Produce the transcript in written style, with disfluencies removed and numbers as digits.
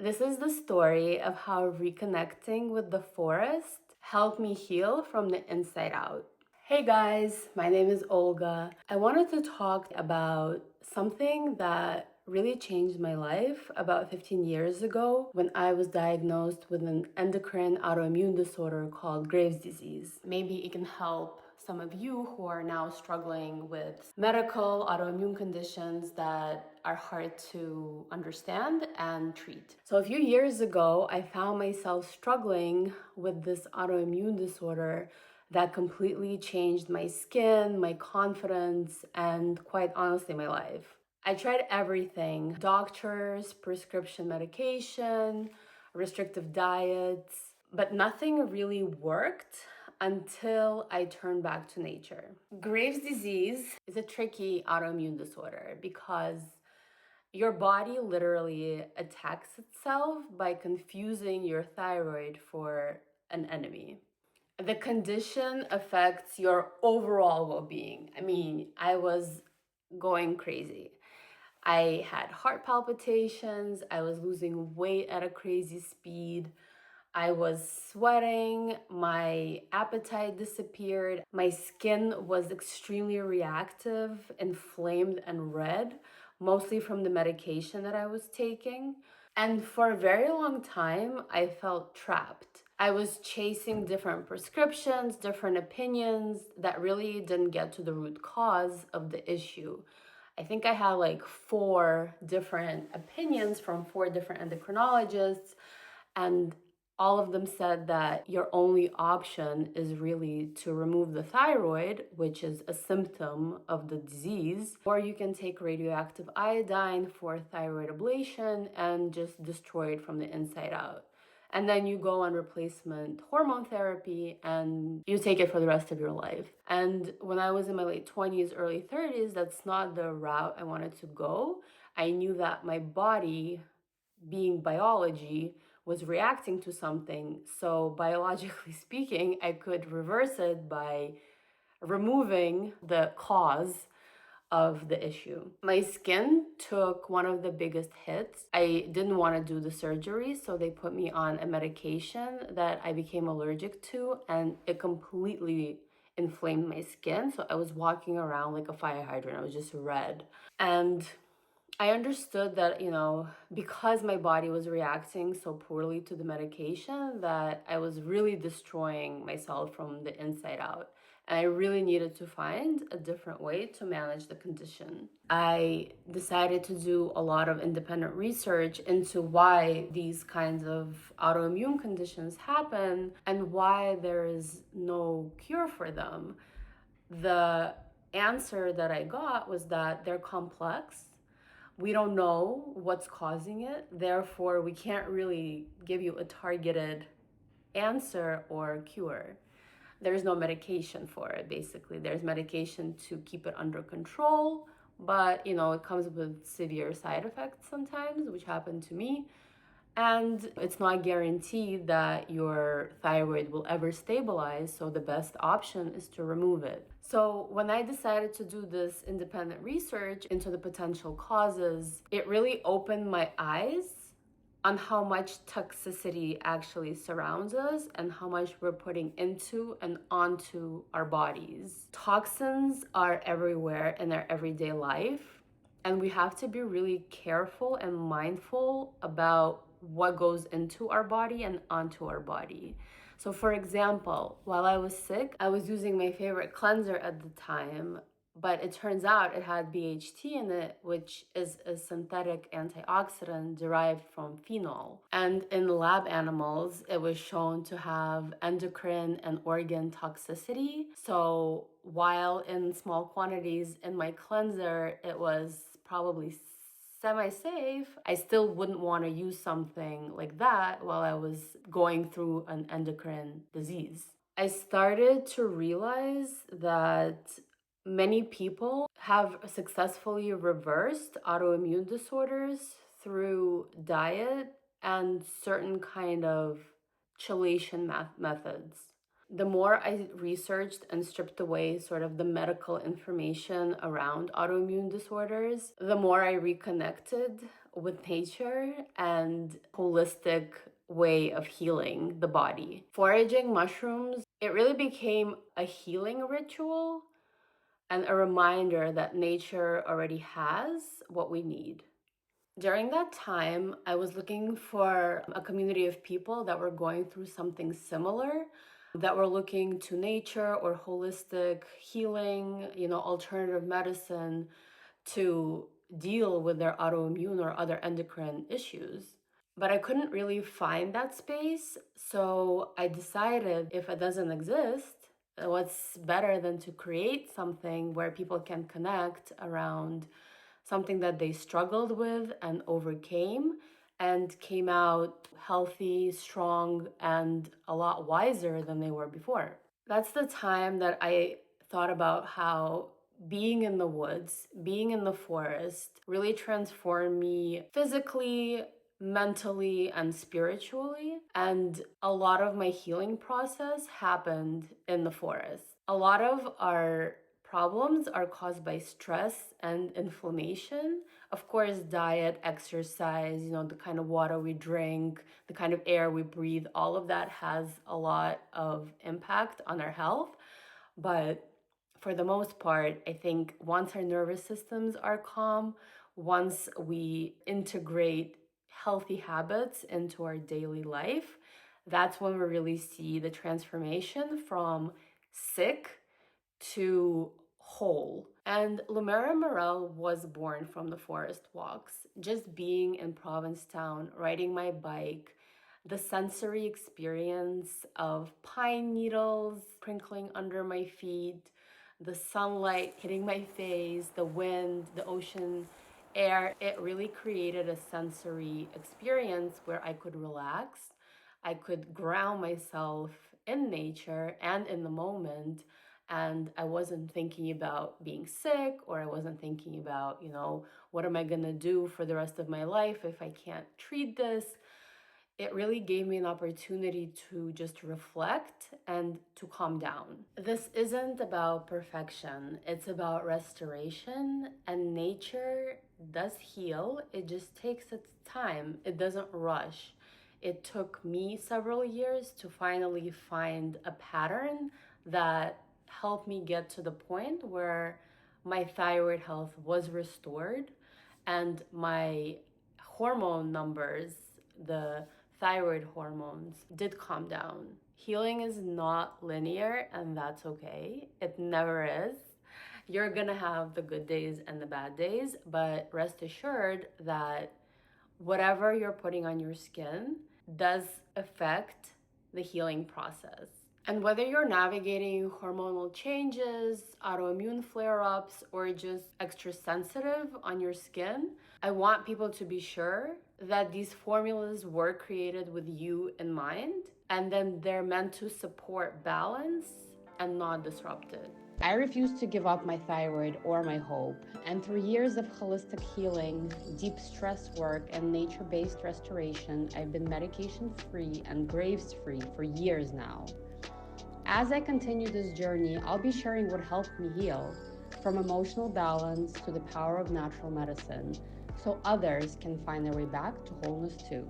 This is the story of how reconnecting with the forest helped me heal from the inside out. Hey guys, my name is Olga. I wanted to talk about something that really changed my life about 15 years ago when I was diagnosed with an endocrine autoimmune disorder called Graves' disease. Maybe it can help some of you who are now struggling with medical autoimmune conditions that are hard to understand and treat. So a few years ago, I found myself struggling with this autoimmune disorder that completely changed my skin, my confidence, and quite honestly, my life. I tried everything: doctors, prescription medication, restrictive diets, but nothing really worked until I turned back to nature. Graves' disease is a tricky autoimmune disorder because your body literally attacks itself by confusing your thyroid for an enemy. The condition affects your overall well-being. I was going crazy. I had heart palpitations, I was losing weight at a crazy speed, I was sweating, my appetite disappeared, my skin was extremely reactive, inflamed, and red, mostly from the medication that I was taking. And for a very long time, I felt trapped. I was chasing different prescriptions, different opinions that really didn't get to the root cause of the issue. I think I had like 4 different opinions from 4 different endocrinologists, and all of them said that your only option is really to remove the thyroid, which is a symptom of the disease, or you can take radioactive iodine for thyroid ablation and just destroy it from the inside out. And then you go on replacement hormone therapy and you take it for the rest of your life. And when I was in my late 20s, early 30s, that's not the route I wanted to go. I knew that my body, being biology, was reacting to something. So biologically speaking, I could reverse it by removing the cause of the issue. My skin took one of the biggest hits. I didn't want to do the surgery, so they put me on a medication that I became allergic to, and it completely inflamed my skin. So I was walking around like a fire hydrant. I was just red. And I understood that, because my body was reacting so poorly to the medication, that I was really destroying myself from the inside out. And I really needed to find a different way to manage the condition. I decided to do a lot of independent research into why these kinds of autoimmune conditions happen and why there is no cure for them. The answer that I got was that they're complex. We don't know what's causing it. Therefore, we can't really give you a targeted answer or cure. There's no medication for it, basically. There's medication to keep it under control, but it comes with severe side effects sometimes, which happened to me. And it's not guaranteed that your thyroid will ever stabilize, so the best option is to remove it. So when I decided to do this independent research into the potential causes, it really opened my eyes on how much toxicity actually surrounds us and how much we're putting into and onto our bodies. Toxins are everywhere in our everyday life, and we have to be really careful and mindful about what goes into our body and onto our body. So for example, while I was sick, I was using my favorite cleanser at the time, but it turns out it had BHT in it, which is a synthetic antioxidant derived from phenol. And in lab animals, it was shown to have endocrine and organ toxicity. So while in small quantities in my cleanser, it was probably semi-safe, I still wouldn't want to use something like that while I was going through an endocrine disease. I started to realize that many people have successfully reversed autoimmune disorders through diet and certain kind of chelation methods. The more I researched and stripped away sort of the medical information around autoimmune disorders, the more I reconnected with nature and holistic way of healing the body. Foraging mushrooms, it really became a healing ritual and a reminder that nature already has what we need. During that time, I was looking for a community of people that were going through something similar, that were looking to nature or holistic healing, alternative medicine to deal with their autoimmune or other endocrine issues. But I couldn't really find that space, so I decided if it doesn't exist, what's better than to create something where people can connect around something that they struggled with and overcame and came out healthy, strong, and a lot wiser than they were before. That's the time that I thought about how being in the woods, being in the forest really transformed me physically, mentally, and spiritually. And a lot of my healing process happened in the forest. A lot of our problems are caused by stress and inflammation. Of course, diet, exercise, the kind of water we drink, the kind of air we breathe, all of that has a lot of impact on our health. But for the most part, I think once our nervous systems are calm, once we integrate healthy habits into our daily life, that's when we really see the transformation from sick to whole. And Lumera Morel was born from the forest walks. Just being in Provincetown, riding my bike, the sensory experience of pine needles crinkling under my feet, the sunlight hitting my face, the wind, the ocean air, it really created a sensory experience where I could relax. I could ground myself in nature and in the moment, and I wasn't thinking about being sick, or I wasn't thinking about, what am I gonna do for the rest of my life if I can't treat this. It really gave me an opportunity to just reflect and to calm down. This isn't about perfection, it's about restoration, and nature does heal. It just takes its time, it doesn't rush. It took me several years to finally find a pattern that helped me get to the point where my thyroid health was restored and my hormone numbers, the thyroid hormones, did calm down. Healing is not linear, and that's okay. It never is. You're gonna have the good days and the bad days, but rest assured that whatever you're putting on your skin does affect the healing process. And whether you're navigating hormonal changes, autoimmune flare ups, or just extra sensitive on your skin, I want people to be sure that these formulas were created with you in mind, and then they're meant to support balance and not disrupt it. I refuse to give up my thyroid or my hope, and through years of holistic healing, deep stress work, and nature-based restoration, I've been medication-free and graves-free for years now. As I continue this journey, I'll be sharing what helped me heal, from emotional balance to the power of natural medicine, so others can find their way back to wholeness too.